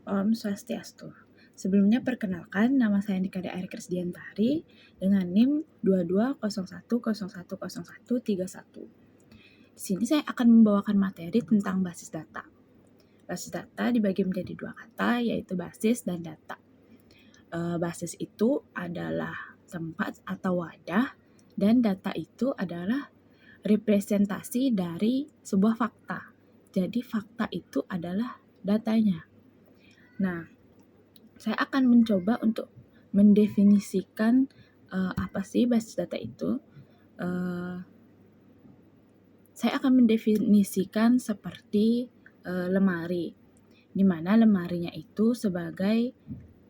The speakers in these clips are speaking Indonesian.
Om Swastiastu. Sebelumnya perkenalkan, nama saya Nikade Airi Krisdiantari dengan NIM 2201010131. Di sini saya akan membawakan materi tentang basis data. Basis data dibagi menjadi dua kata, yaitu basis dan data. Basis itu adalah tempat atau wadah, dan data itu adalah representasi dari sebuah fakta. Jadi fakta itu adalah datanya. Nah, saya akan mencoba untuk mendefinisikan apa sih basis data itu. Saya akan mendefinisikan seperti lemari, di mana lemarinya itu sebagai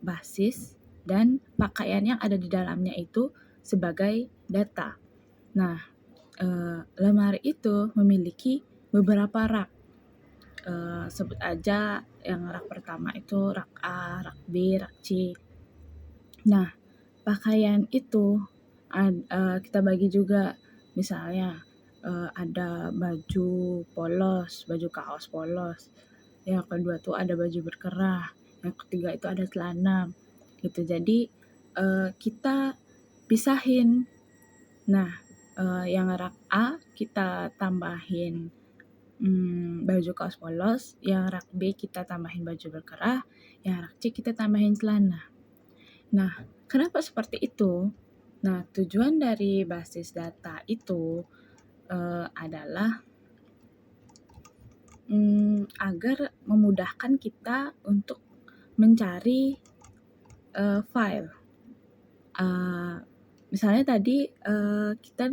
basis dan pakaian yang ada di dalamnya itu sebagai data. Nah, lemari itu memiliki beberapa rak. Sebut aja yang rak pertama itu rak A, rak B, rak C. Nah, pakaian itu kita bagi juga, misalnya ada baju polos, baju kaos polos. Yang kedua tuh ada baju berkerah. Yang ketiga itu ada celana. Gitu. Jadi kita pisahin. Nah, yang rak A kita tambahin baju kaos polos, yang rak B kita tambahin baju berkerah, yang rak C kita tambahin celana. Nah, kenapa seperti itu? Nah, tujuan dari basis data itu adalah agar memudahkan kita untuk mencari file. Misalnya tadi kita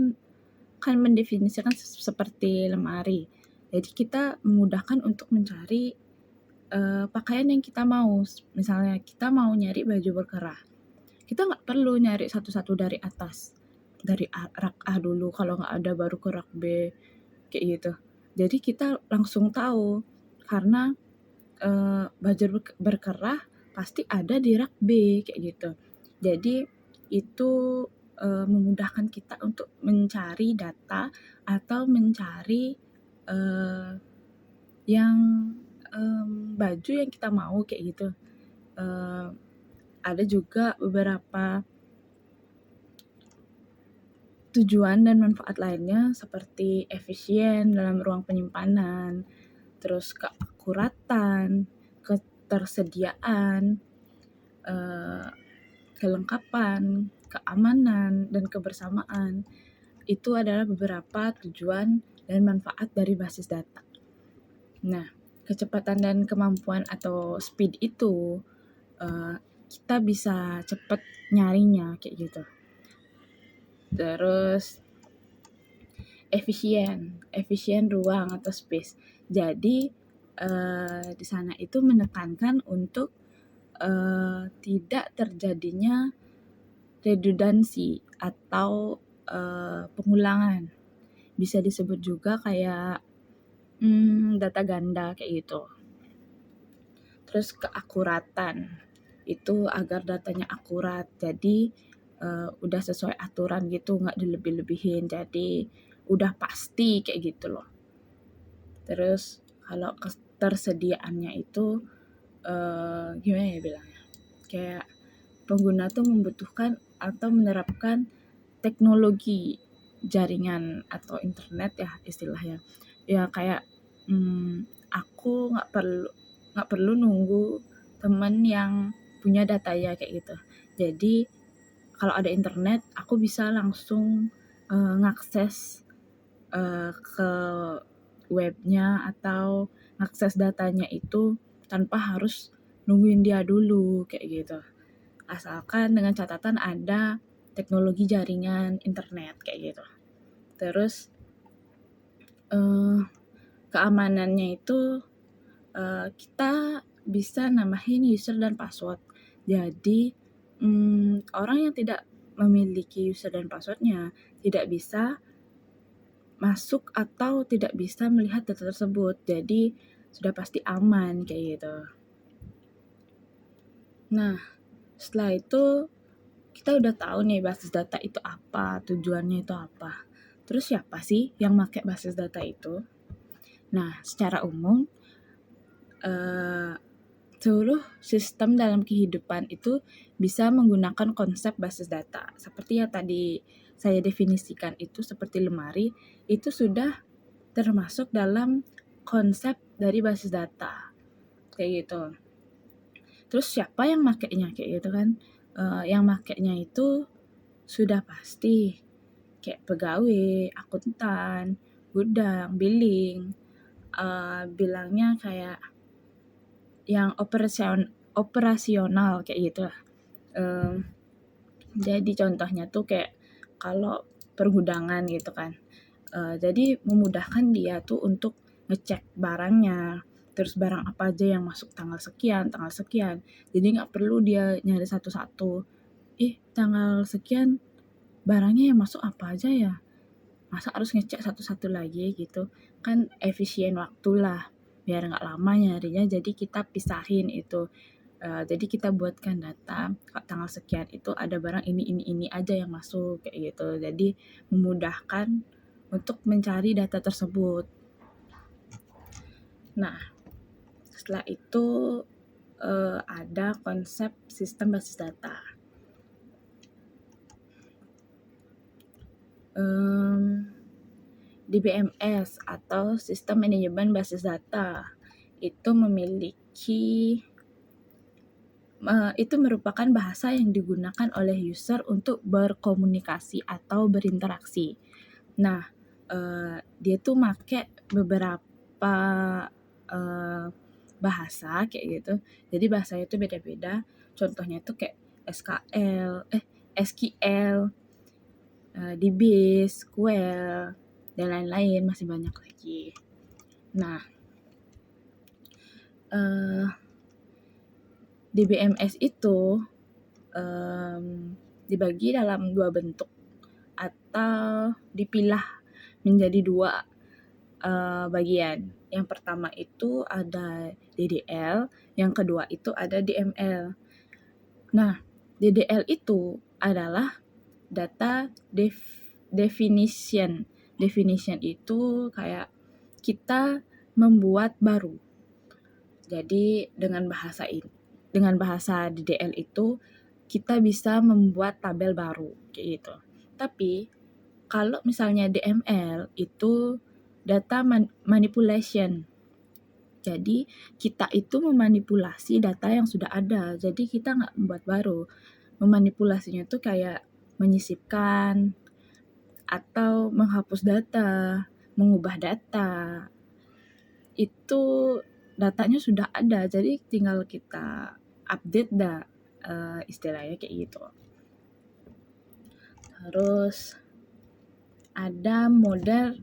kan mendefinisikan seperti lemari. Jadi kita memudahkan untuk mencari pakaian yang kita mau. Misalnya kita mau nyari baju berkerah. Kita nggak perlu nyari satu-satu dari atas. Dari rak A dulu, kalau nggak ada baru ke rak B, kayak gitu. Jadi kita langsung tahu, karena baju berkerah pasti ada di rak B, kayak gitu. Jadi itu memudahkan kita untuk mencari data atau mencari yang baju yang kita mau, kayak gitu. Ada juga beberapa tujuan dan manfaat lainnya seperti efisien dalam ruang penyimpanan, terus keakuratan, ketersediaan, kelengkapan, keamanan, dan kebersamaan. Itu adalah beberapa tujuan dan manfaat dari basis data. Nah, kecepatan dan kemampuan atau speed itu kita bisa cepat nyarinya, kayak gitu. Terus efisien ruang atau space. Jadi di sana itu menekankan untuk tidak terjadinya redundansi atau pengulangan. Bisa disebut juga kayak data ganda, kayak gitu. Terus keakuratan, itu agar datanya akurat. Jadi udah sesuai aturan gitu, nggak dilebih-lebihin. Jadi udah pasti, kayak gitu loh. Terus kalau ketersediaannya itu gimana ya bilangnya? Kayak pengguna tuh membutuhkan atau menerapkan teknologi jaringan atau internet ya istilahnya. Ya kayak aku nggak perlu nunggu temen yang punya data ya, kayak gitu. Jadi kalau ada internet, aku bisa langsung ngakses ke webnya atau ngakses datanya itu tanpa harus nungguin dia dulu, kayak gitu. Asalkan dengan catatan ada teknologi jaringan internet, kayak gitu. Terus keamanannya itu kita bisa nambahin user dan password. Jadi orang yang tidak memiliki user dan passwordnya tidak bisa masuk atau tidak bisa melihat data tersebut. Jadi sudah pasti aman, kayak gitu. Nah, setelah itu kita udah tahu nih basis data itu apa, tujuannya itu apa. Terus siapa sih yang pakai basis data itu? Nah, secara umum seluruh sistem dalam kehidupan itu bisa menggunakan konsep basis data. Seperti yang tadi saya definisikan itu seperti lemari, itu sudah termasuk dalam konsep dari basis data. Kayak gitu. Terus siapa yang makainya kayak gitu kan? Yang makainya itu sudah pasti kayak pegawai, akuntan, gudang, billing, bilangnya kayak yang operasional kayak gitu lah. Jadi contohnya tuh kayak kalau pergudangan gitu kan. Jadi memudahkan dia tuh untuk ngecek barangnya, terus barang apa aja yang masuk tanggal sekian. Jadi nggak perlu dia nyari satu-satu. Tanggal sekian barangnya yang masuk apa aja ya? Masa harus ngecek satu-satu lagi gitu? Kan efisien waktu lah, biar nggak lama nyarinya. Jadi kita pisahin itu. Jadi kita buatkan data tanggal sekian itu ada barang ini aja yang masuk kayak gitu. Jadi memudahkan untuk mencari data tersebut. Nah, setelah itu ada konsep sistem basis data. DBMS atau Sistem Manajemen Basis Data itu itu merupakan bahasa yang digunakan oleh user untuk berkomunikasi atau berinteraksi. Nah, dia tuh make beberapa bahasa kayak gitu. Jadi bahasanya itu beda-beda. Contohnya itu kayak SQL, DBase, SQL, dan lain-lain, masih banyak lagi. Nah, DBMS itu dibagi dalam 2 bentuk atau dipilah menjadi 2 bagian. Yang pertama itu ada DDL, yang kedua itu ada DML. Nah, DDL itu adalah data definition. Definition itu kayak kita membuat baru. Jadi dengan bahasa DDL itu kita bisa membuat tabel baru kayak gitu. Tapi kalau misalnya DML itu data manipulation. Jadi kita itu memanipulasi data yang sudah ada. Jadi kita nggak membuat baru. Memanipulasinya itu kayak menyisipkan atau menghapus data, mengubah data. Itu datanya sudah ada, jadi tinggal kita update istilahnya kayak gitu. Terus ada model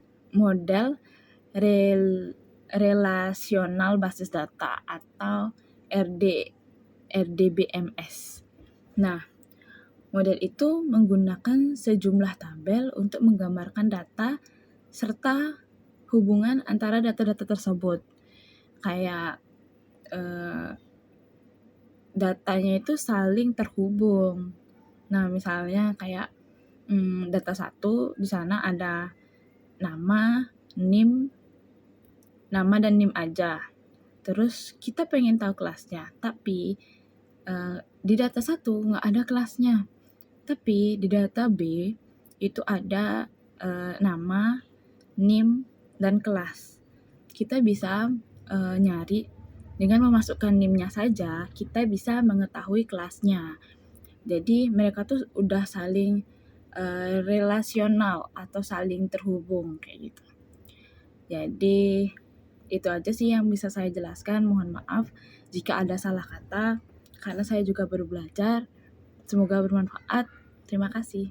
relasional basis data atau RDBMS. Nah, model itu menggunakan sejumlah tabel untuk menggambarkan data serta hubungan antara data-data tersebut. Kayak datanya itu saling terhubung. Nah, misalnya kayak data 1 di sana ada nama, NIM, nama dan NIM aja. Terus kita pengen tahu kelasnya, tapi di data 1 nggak ada kelasnya. Tapi di data B itu ada nama, NIM, dan kelas. Kita bisa nyari dengan memasukkan NIM-nya saja, kita bisa mengetahui kelasnya. Jadi mereka tuh udah saling relasional atau saling terhubung kayak gitu. Jadi itu aja sih yang bisa saya jelaskan. Mohon maaf jika ada salah kata, karena saya juga baru belajar. Semoga bermanfaat. Terima kasih.